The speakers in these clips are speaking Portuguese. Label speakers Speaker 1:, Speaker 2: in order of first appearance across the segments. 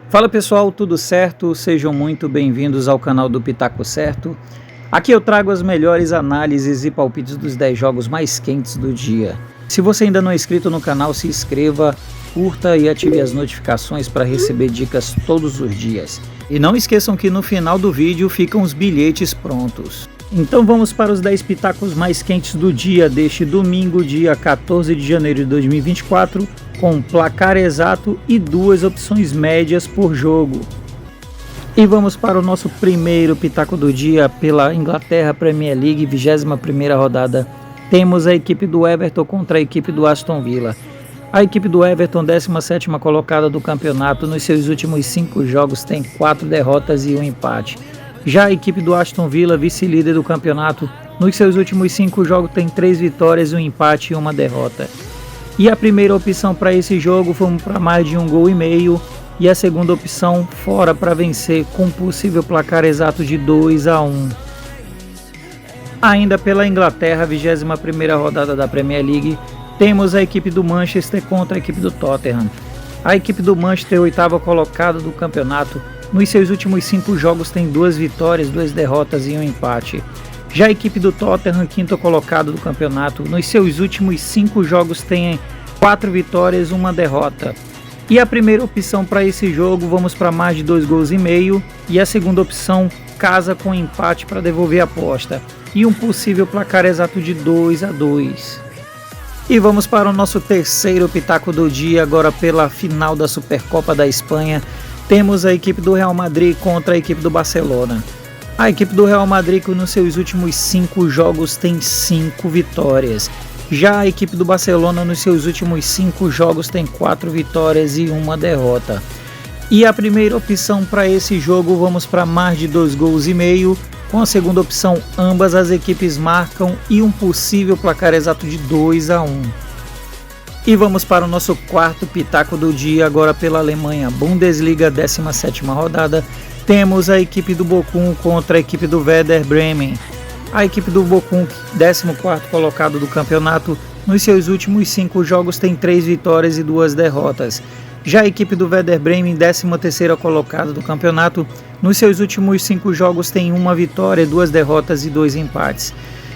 Speaker 1: Fala pessoal, tudo certo? Sejam muito bem-vindos ao canal do Pitaco Certo. Aqui eu trago as melhores análises e palpites dos 10 jogos mais quentes do dia. Se você ainda não é inscrito no canal, se inscreva, curta e ative as notificações para receber dicas todos os dias. E não esqueçam que no final do vídeo ficam os bilhetes prontos. Então vamos para os 10 pitacos mais quentes do dia deste domingo, dia 14 de janeiro de 2024, com placar exato e duas opções médias por jogo. E vamos para o nosso primeiro pitaco do dia pela Inglaterra Premier League, 21ª rodada. Temos a equipe do Everton contra a equipe do Aston Villa. A equipe do Everton, 17ª colocada do campeonato, nos seus últimos 5 jogos tem 4 derrotas e 1 empate. Já a equipe do Aston Villa, vice-líder do campeonato, nos seus últimos 5 jogos tem 3 vitórias, 1 empate e 1 derrota. E a primeira opção para esse jogo fomos para mais de 1,5 gols e a segunda opção fora para vencer com um possível placar exato de 2-1. Ainda pela Inglaterra, 21ª rodada da Premier League, temos a equipe do Manchester contra a equipe do Tottenham. A equipe do Manchester, 8ª colocada do campeonato, nos seus últimos 5 jogos tem 2 vitórias, 2 derrotas e 1 empate. Já a equipe do Tottenham, 5º colocado do campeonato, nos seus últimos 5 jogos tem 4 vitórias, 1 derrota. E a primeira opção para esse jogo, vamos para mais de 2,5 gols e a segunda opção casa com empate para devolver a aposta e um possível placar exato de 2-2. E vamos para o nosso terceiro pitaco do dia, agora pela final da Supercopa da Espanha. Temos a equipe do Real Madrid contra a equipe do Barcelona. A equipe do Real Madrid, que nos seus últimos 5 jogos tem 5 vitórias. Já a equipe do Barcelona, nos seus últimos 5 jogos tem 4 vitórias e 1 derrota. E a primeira opção para esse jogo, vamos para mais de 2,5 gols. Com a segunda opção, ambas as equipes marcam e um possível placar exato de 2-1. E vamos para o nosso quarto pitaco do dia, agora pela Alemanha, Bundesliga, 17ª rodada. Temos a equipe do Bochum contra a equipe do Werder Bremen. A equipe do Bochum, 14º colocado do campeonato, nos seus últimos 5 jogos tem 3 vitórias e 2 derrotas. Já a equipe do Werder Bremen, 13ª colocada do campeonato, nos seus últimos 5 jogos tem 1 vitória, 2 derrotas e 2 empates.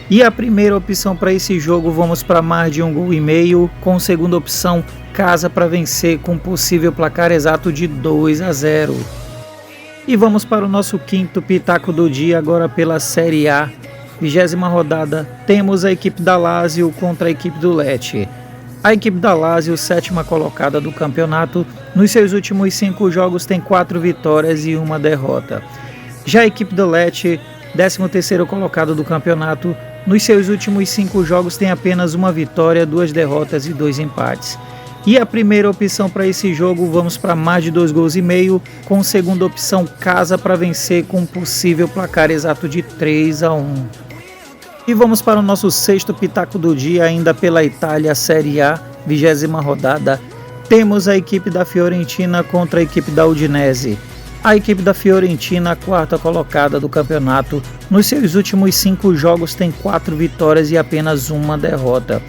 Speaker 1: E a primeira opção para esse jogo, vamos para mais de 1,5 gols, com segunda opção casa para vencer com possível placar exato de 2-0. E vamos para o nosso quinto pitaco do dia, agora pela Série A, 20ª rodada. Temos a equipe da Lazio contra a equipe do Lecce. A equipe da Lazio, 7ª colocada do campeonato, nos seus últimos 5 jogos tem 4 vitórias e 1 derrota. Já a equipe do Lecce, 13º colocado do campeonato, nos seus últimos 5 jogos tem apenas 1 vitória, 2 derrotas e 2 empates. E a primeira opção para esse jogo, vamos para mais de 2,5 gols, com segunda opção casa para vencer com um possível placar exato de 3-1. E vamos para o nosso sexto pitaco do dia, ainda pela Itália, Série A, 20ª rodada. Temos a equipe da Fiorentina contra a equipe da Udinese. A equipe da Fiorentina, 4ª colocada do campeonato, nos seus últimos 5 jogos tem 4 vitórias e apenas 1 derrota.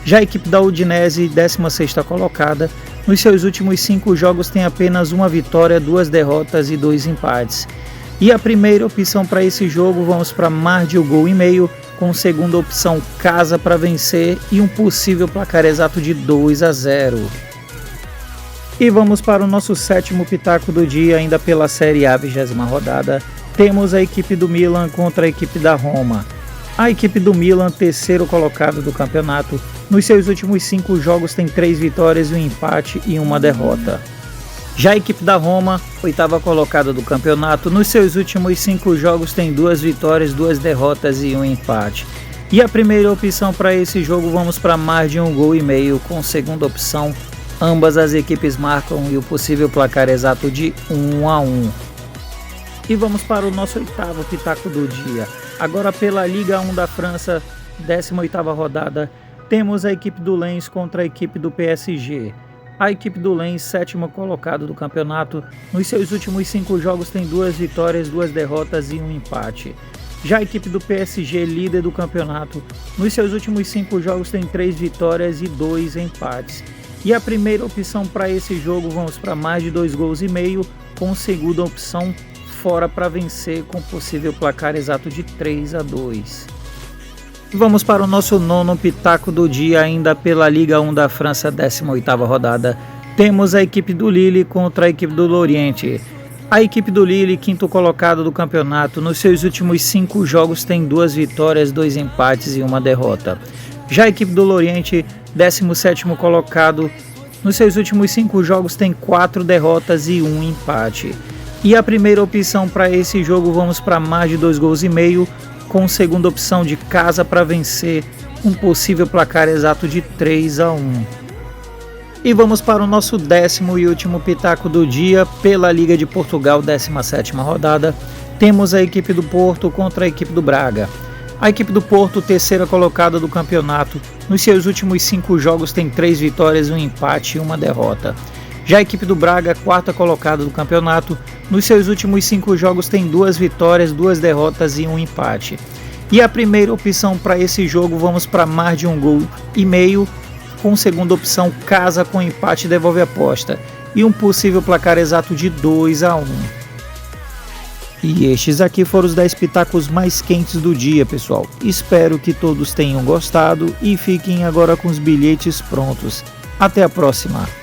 Speaker 1: Já a equipe da Udinese, 16ª colocada, nos seus últimos 5 jogos tem apenas 1 vitória, 2 derrotas e 2 empates. E a primeira opção para esse jogo, vamos para mais de 1,5 gols, com segunda opção casa para vencer e um possível placar exato de 2-0. E vamos para o nosso sétimo pitaco do dia, ainda pela Série A, 20ª rodada. Temos a equipe do Milan contra a equipe da Roma. A equipe do Milan, 3º colocado do campeonato, nos seus últimos 5 jogos tem 3 vitórias, 1 empate e 1 derrota. Já a equipe da Roma, 8ª colocada do campeonato, nos seus últimos 5 jogos tem 2 vitórias, 2 derrotas e 1 empate. E a primeira opção para esse jogo, vamos para mais de 1,5 gols, com segunda opção ambas as equipes marcam e o possível placar exato de 1-1. E vamos para o nosso oitavo pitaco do dia. Agora pela Liga 1 da França, 18ª rodada, temos a equipe do Lens contra a equipe do PSG. A equipe do Lens, 7º colocado do campeonato, nos seus últimos 5 jogos tem 2 vitórias, 2 derrotas e 1 empate. Já a equipe do PSG, líder do campeonato, nos seus últimos 5 jogos tem 3 vitórias e 2 empates. E a primeira opção para esse jogo, vamos para mais de 2,5 gols, com segunda opção fora para vencer com possível placar exato de 3-2. Vamos para o nosso nono pitaco do dia, ainda pela Liga 1 da França, 18ª rodada. Temos a equipe do Lille contra a equipe do Lorient. A equipe do Lille, quinto colocado do campeonato, nos seus últimos 5 jogos tem 2 vitórias, 2 empates e 1 derrota. Já a equipe do Lorient, 17º colocado, nos seus últimos 5 jogos tem 4 derrotas e 1 empate. E a primeira opção para esse jogo, vamos para mais de 2,5 gols, com segunda opção de casa para vencer, um possível placar exato de 3-1. E vamos para o nosso 10º e último pitaco do dia, pela Liga de Portugal, 17ª rodada. Temos a equipe do Porto contra a equipe do Braga. A equipe do Porto, terceira colocada do campeonato, nos seus últimos 5 jogos tem 3 vitórias, 1 empate e 1 derrota. Já a equipe do Braga, quarta colocada do campeonato, nos seus últimos 5 jogos tem 2 vitórias, 2 derrotas e 1 empate. E a primeira opção para esse jogo, vamos para mais de 1,5 gols, com segunda opção casa com empate devolve a aposta e um possível placar exato de 2-1. E estes aqui foram os 10 pitacos mais quentes do dia, pessoal. Espero que todos tenham gostado e fiquem agora com os bilhetes prontos. Até a próxima!